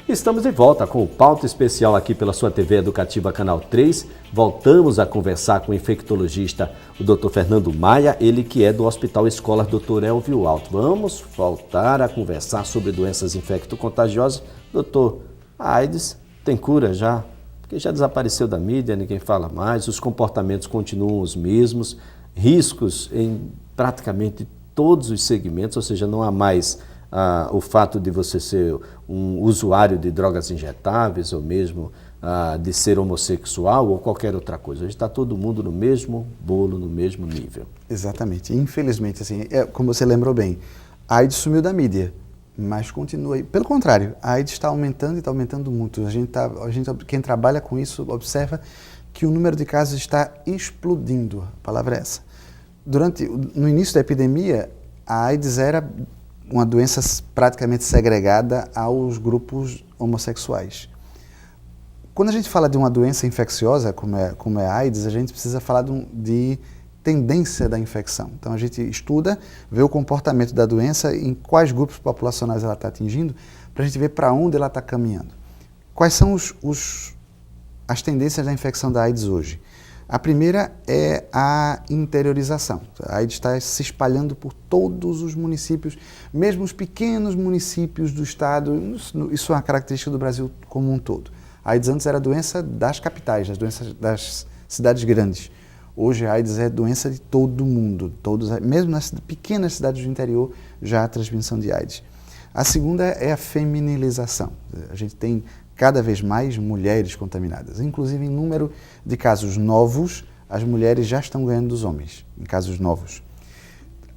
Estamos de volta com o Pauta Especial aqui pela sua TV Educativa Canal 3. Voltamos a conversar com o infectologista, o Dr. Fernando Maia, ele que é do Hospital Escola Dr. Elvio Alto. Vamos voltar a conversar sobre doenças infecto-contagiosas. Doutor, a AIDS tem cura já? Porque já desapareceu da mídia, ninguém fala mais, os comportamentos continuam os mesmos, riscos em praticamente todos os segmentos, ou seja, não há mais o fato de você ser um usuário de drogas injetáveis ou mesmo de ser homossexual ou qualquer outra coisa. Hoje está todo mundo no mesmo bolo, no mesmo nível. Exatamente. Infelizmente, assim, como você lembrou bem, a AIDS sumiu da mídia, mas continua aí. Pelo contrário, a AIDS está aumentando e está aumentando muito. Quem trabalha com isso observa que o número de casos está explodindo. A palavra é essa. No início da epidemia, a AIDS era uma doença praticamente segregada aos grupos homossexuais. Quando a gente fala de uma doença infecciosa, como é a AIDS, a gente precisa falar de tendência da infecção. Então a gente estuda, vê o comportamento da doença, em quais grupos populacionais ela está atingindo, para a gente ver para onde ela está caminhando. Quais são as tendências da infecção da AIDS hoje? A primeira é a interiorização. A AIDS está se espalhando por todos os municípios, mesmo os pequenos municípios do estado. Isso é uma característica do Brasil como um todo. A AIDS antes era a doença das capitais, das cidades grandes. Hoje a AIDS é doença de todo mundo. Mesmo nas pequenas cidades do interior já há transmissão de AIDS. A segunda é a feminilização. A gente tem cada vez mais mulheres contaminadas. Inclusive, em número de casos novos, as mulheres já estão ganhando dos homens, em casos novos.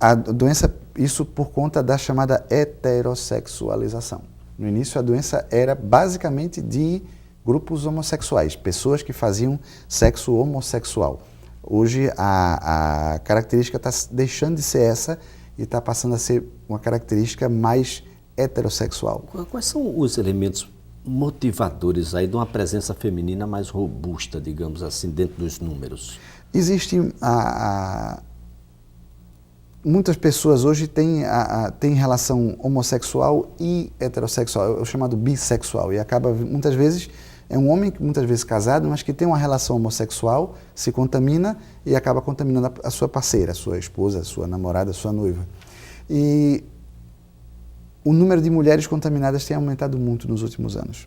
A doença, isso por conta da chamada heterossexualização. No início, a doença era basicamente de grupos homossexuais, pessoas que faziam sexo homossexual. Hoje, a característica está deixando de ser essa e está passando a ser uma característica mais heterossexual. Quais são os elementos motivadores aí de uma presença feminina mais robusta, digamos assim, dentro dos números? Existe muitas pessoas hoje têm relação homossexual e heterossexual, é o chamado bissexual, e acaba muitas vezes é um homem muitas vezes casado, mas que tem uma relação homossexual, se contamina e acaba contaminando a sua parceira, a sua esposa, a sua namorada, a sua noiva. E o número de mulheres contaminadas tem aumentado muito nos últimos anos.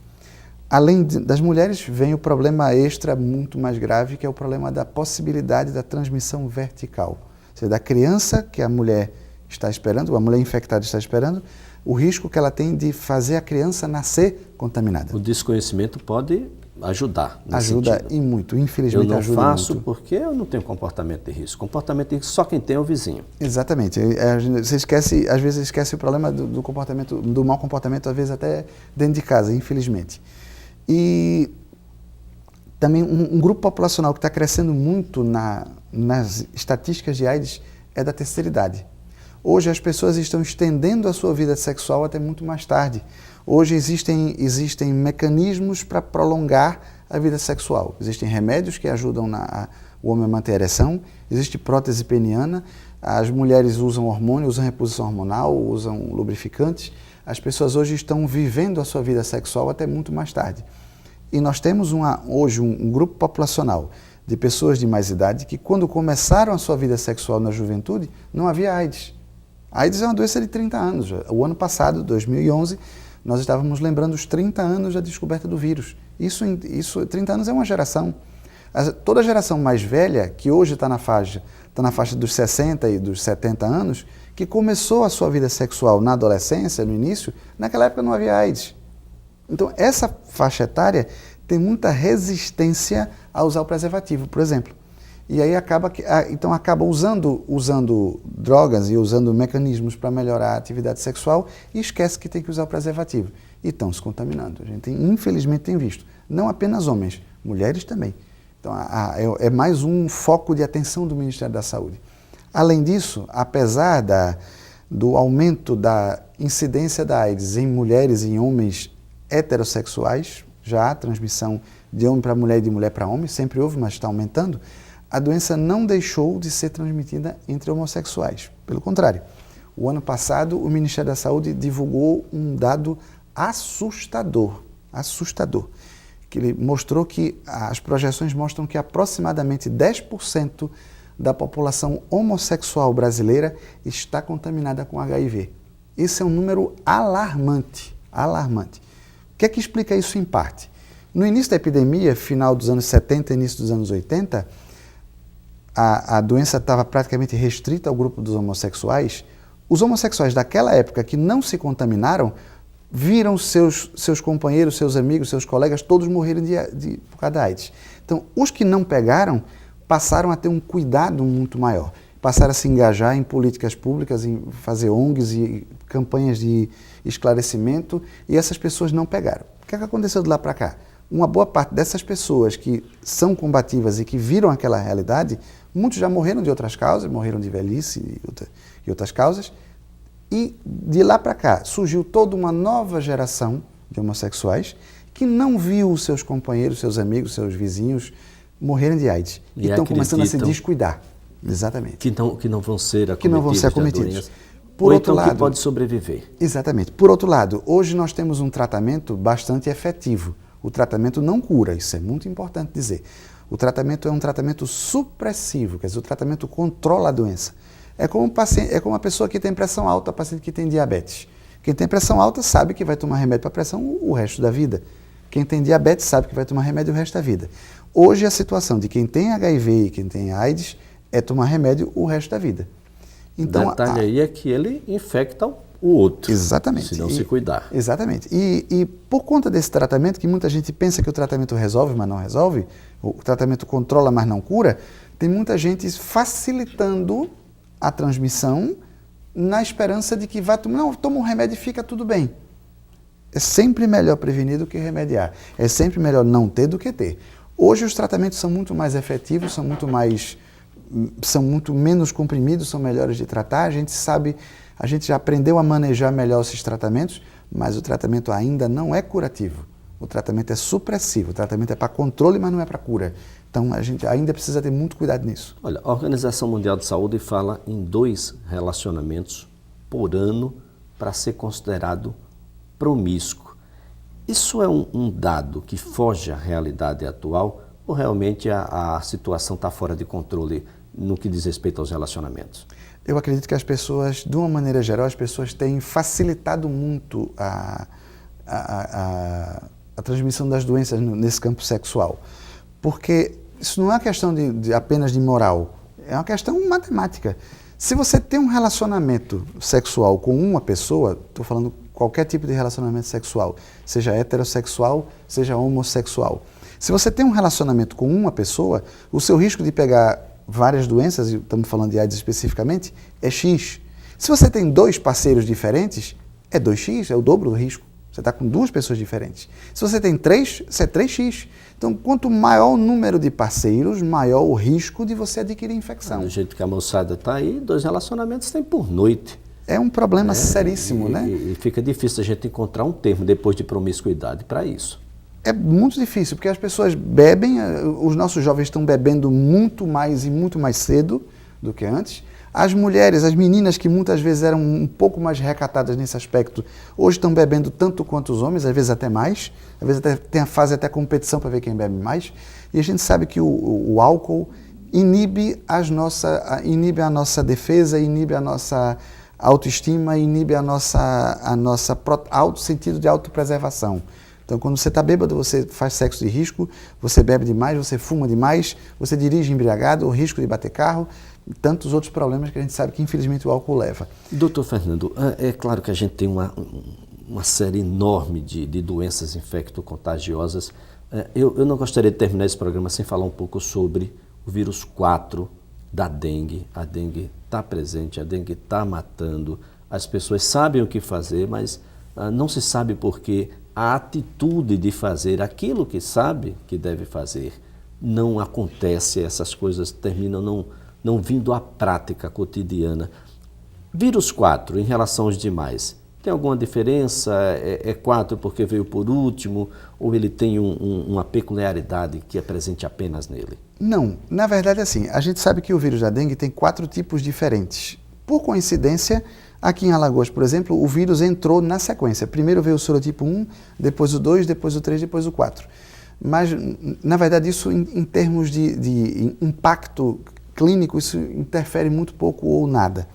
Além das mulheres, vem o problema extra muito mais grave, que é o problema da possibilidade da transmissão vertical. Ou seja, da criança que a mulher está esperando, a mulher infectada está esperando, o risco que ela tem de fazer a criança nascer contaminada. O desconhecimento pode ajudar nesse Ajuda sentido. E muito, infelizmente ajuda muito. Eu não faço porque eu não tenho comportamento de risco. Comportamento de risco só quem tem é o vizinho. Exatamente. Você esquece, às vezes esquece o problema do comportamento, do mau comportamento, às vezes até dentro de casa, infelizmente. E também um grupo populacional que está crescendo muito nas estatísticas de AIDS é da terceira idade. Hoje as pessoas estão estendendo a sua vida sexual até muito mais tarde. Hoje existem mecanismos para prolongar a vida sexual. Existem remédios que ajudam o homem a manter a ereção, existe prótese peniana, as mulheres usam hormônio, usam reposição hormonal, usam lubrificantes. As pessoas hoje estão vivendo a sua vida sexual até muito mais tarde. E nós temos hoje um grupo populacional de pessoas de mais idade que, quando começaram a sua vida sexual na juventude, não havia AIDS. A AIDS é uma doença de 30 anos. O ano passado, 2011, nós estávamos lembrando os 30 anos da descoberta do vírus. Isso 30 anos é uma geração. Toda a geração mais velha, que hoje está na faixa dos 60 e dos 70 anos, que começou a sua vida sexual na adolescência, no início, naquela época não havia AIDS. Então, essa faixa etária tem muita resistência a usar o preservativo, por exemplo. E aí acaba usando drogas e usando mecanismos para melhorar a atividade sexual e esquece que tem que usar o preservativo. E estão se contaminando. A gente infelizmente tem visto. Não apenas homens, mulheres também. Então é mais um foco de atenção do Ministério da Saúde. Além disso, apesar do aumento da incidência da AIDS em mulheres e em homens heterossexuais, já há transmissão de homem para mulher e de mulher para homem, sempre houve, mas está aumentando, a doença não deixou de ser transmitida entre homossexuais. Pelo contrário, o ano passado o Ministério da Saúde divulgou um dado assustador. assustador, que ele mostrou que as projeções mostram que aproximadamente 10% da população homossexual brasileira está contaminada com HIV. Esse é um número alarmante, alarmante. O que é que explica isso em parte? No início da epidemia, final dos anos 70, início dos anos 80, a doença estava praticamente restrita ao grupo dos homossexuais. Os homossexuais daquela época que não se contaminaram, viram seus companheiros, seus amigos, seus colegas, todos morrerem por causa da AIDS. Então, os que não pegaram passaram a ter um cuidado muito maior, passaram a se engajar em políticas públicas, em fazer ONGs e campanhas de esclarecimento, e essas pessoas não pegaram. O que é que aconteceu de lá para cá? Uma boa parte dessas pessoas que são combativas e que viram aquela realidade, muitos já morreram de outras causas, morreram de velhice e outras causas, e de lá para cá surgiu toda uma nova geração de homossexuais que não viu os seus companheiros, seus amigos, seus vizinhos morrerem de AIDS. E estão começando a se descuidar. Exatamente. Que não vão ser acometidos. Por outro lado, que pode sobreviver. Exatamente. Por outro lado, hoje nós temos um tratamento bastante efetivo. O tratamento não cura, isso é muito importante dizer. O tratamento é um tratamento supressivo, quer dizer, o tratamento controla a doença. É como uma pessoa que tem pressão alta, paciente que tem diabetes. Quem tem pressão alta sabe que vai tomar remédio para pressão o resto da vida. Quem tem diabetes sabe que vai tomar remédio o resto da vida. Hoje a situação de quem tem HIV e quem tem AIDS é tomar remédio o resto da vida. Então, o detalhe aí é que ele infecta o outro. Exatamente. Se não se cuidar. Exatamente. E por conta desse tratamento, que muita gente pensa que o tratamento resolve, mas não resolve, o tratamento controla, mas não cura, tem muita gente facilitando a transmissão na esperança de que toma um remédio e fica tudo bem. É sempre melhor prevenir do que remediar. É sempre melhor não ter do que ter. Hoje os tratamentos são muito mais efetivos, são muito menos comprimidos, são melhores de tratar. A gente já aprendeu a manejar melhor esses tratamentos, mas o tratamento ainda não é curativo. O tratamento é supressivo, o tratamento é para controle, mas não é para cura. Então a gente ainda precisa ter muito cuidado nisso. Olha, a Organização Mundial de Saúde fala em 2 relacionamentos por ano para ser considerado promíscuo. Isso é um dado que foge à realidade atual ou realmente a situação está fora de controle no que diz respeito aos relacionamentos? Eu acredito que as pessoas, de uma maneira geral, as pessoas têm facilitado muito a transmissão das doenças nesse campo sexual. Porque isso não é uma questão apenas de moral, é uma questão matemática. Se você tem um relacionamento sexual com uma pessoa, estou falando qualquer tipo de relacionamento sexual, seja heterossexual, seja homossexual. Se você tem um relacionamento com uma pessoa, o seu risco de pegar várias doenças, e estamos falando de AIDS especificamente, é X. Se você tem 2 parceiros diferentes, é 2X, é o dobro do risco. Você está com 2 pessoas diferentes. Se você tem 3, isso é 3X. Então, quanto maior o número de parceiros, maior o risco de você adquirir infecção. Do jeito que a moçada está aí, 2 relacionamentos tem por noite. É um problema seríssimo, né? E fica difícil a gente encontrar um termo depois de promiscuidade para isso. É muito difícil, porque as pessoas bebem, os nossos jovens estão bebendo muito mais e muito mais cedo do que antes. As mulheres, as meninas que muitas vezes eram um pouco mais recatadas nesse aspecto, hoje estão bebendo tanto quanto os homens, às vezes até mais. Às vezes fazem até competição para ver quem bebe mais. E a gente sabe que o álcool inibe a nossa defesa, inibe a nossa autoestima, inibe a nossa sentido de autopreservação. Então, quando você está bêbado, você faz sexo de risco, você bebe demais, você fuma demais, você dirige embriagado, o risco de bater carro, e tantos outros problemas que a gente sabe que, infelizmente, o álcool leva. Doutor Fernando, é claro que a gente tem uma série enorme de doenças infecto-contagiosas. Eu não gostaria de terminar esse programa sem falar um pouco sobre o vírus 4 da dengue. A dengue está presente, a dengue está matando, as pessoas sabem o que fazer, mas não se sabe por quê. A atitude de fazer aquilo que sabe que deve fazer não acontece, essas coisas terminam não vindo à prática cotidiana. Vírus 4 em relação aos demais, tem alguma diferença? É 4 porque veio por último ou ele tem uma peculiaridade que é presente apenas nele? Não, na verdade assim, a gente sabe que o vírus da dengue tem 4 tipos diferentes. Por coincidência, aqui em Alagoas, por exemplo, o vírus entrou na sequência. Primeiro veio o sorotipo 1, depois o 2, depois o 3, depois o 4. Mas, na verdade, isso em termos de impacto clínico, isso interfere muito pouco ou nada.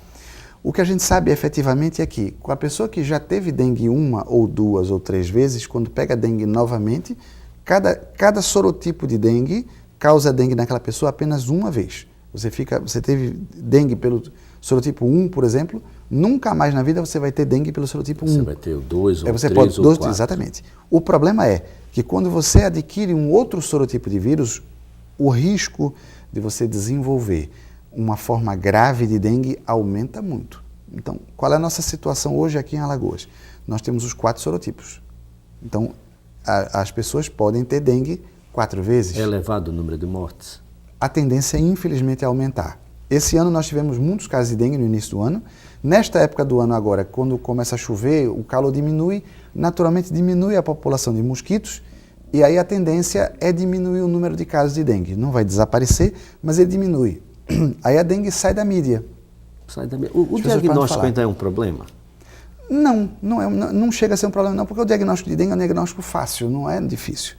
O que a gente sabe efetivamente é que, com a pessoa que já teve dengue 1 ou 2 ou 3 vezes, quando pega dengue novamente, cada sorotipo de dengue causa dengue naquela pessoa apenas uma vez. Você teve dengue pelo sorotipo 1, por exemplo, nunca mais na vida você vai ter dengue pelo sorotipo 1. Você vai ter o 2 ou o 3 ou o 4. Exatamente. O problema é que quando você adquire um outro sorotipo de vírus, o risco de você desenvolver uma forma grave de dengue aumenta muito. Então, qual é a nossa situação hoje aqui em Alagoas? Nós temos os 4 sorotipos. Então, as pessoas podem ter dengue 4 vezes. É elevado o número de mortes? A tendência é, infelizmente, aumentar. Esse ano nós tivemos muitos casos de dengue no início do ano. Nesta época do ano agora, quando começa a chover, o calor diminui, naturalmente diminui a população de mosquitos, e aí a tendência é diminuir o número de casos de dengue. Não vai desaparecer, mas ele diminui. Aí a dengue sai da mídia. Sai da mídia. O diagnóstico ainda é um problema? Não chega a ser um problema não, porque o diagnóstico de dengue é um diagnóstico fácil, não é difícil.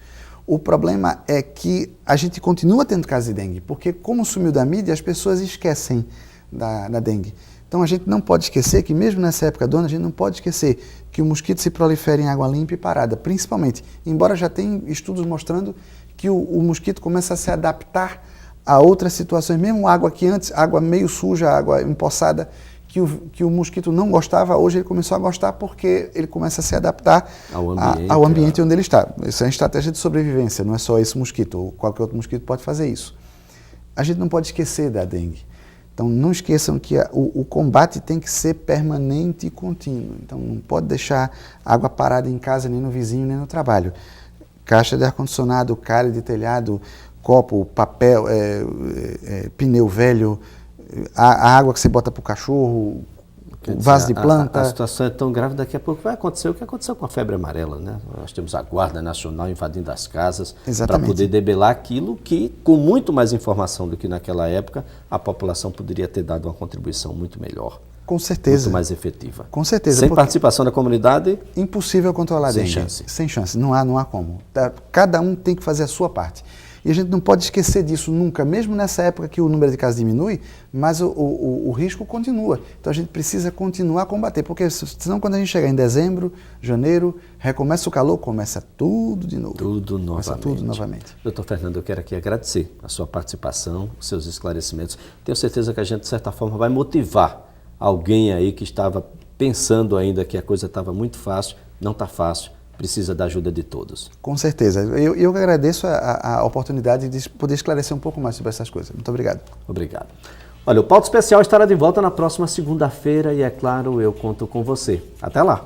O problema é que a gente continua tendo casos de dengue, porque como sumiu da mídia, as pessoas esquecem da dengue. Então a gente não pode esquecer que mesmo nessa época do ano, a gente não pode esquecer que o mosquito se prolifera em água limpa e parada, principalmente, embora já tenha estudos mostrando que o mosquito começa a se adaptar a outras situações, mesmo água que antes, água meio suja, água empoçada, que o mosquito não gostava, hoje ele começou a gostar porque ele começa a se adaptar ao ambiente onde ele está. Isso é uma estratégia de sobrevivência, não é só esse mosquito, ou qualquer outro mosquito pode fazer isso. A gente não pode esquecer da dengue. Então não esqueçam que o combate tem que ser permanente e contínuo. Então não pode deixar água parada em casa, nem no vizinho, nem no trabalho. Caixa de ar-condicionado, calha de telhado, copo, papel, pneu velho, a água que você bota para o cachorro, vaso de planta. A situação é tão grave, daqui a pouco vai acontecer o que aconteceu com a febre amarela, né? Nós temos a Guarda Nacional invadindo as casas para poder debelar aquilo que, com muito mais informação do que naquela época, a população poderia ter dado uma contribuição muito melhor. Com certeza. Muito mais efetiva. Com certeza. Sem participação da comunidade... Impossível controlar a dengue. Sem chance. Sem chance, não há como. Cada um tem que fazer a sua parte. E a gente não pode esquecer disso nunca, mesmo nessa época que o número de casos diminui, mas o risco continua. Então a gente precisa continuar a combater, porque senão quando a gente chegar em dezembro, janeiro, recomeça o calor, começa tudo de novo. Tudo novamente. Doutor Fernando, eu quero aqui agradecer a sua participação, os seus esclarecimentos. Tenho certeza que a gente, de certa forma, vai motivar alguém aí que estava pensando ainda que a coisa estava muito fácil, não está fácil. Precisa da ajuda de todos. Com certeza. Eu agradeço a oportunidade de poder esclarecer um pouco mais sobre essas coisas. Muito obrigado. Obrigado. Olha, o Pauta Especial estará de volta na próxima segunda-feira e, é claro, eu conto com você. Até lá!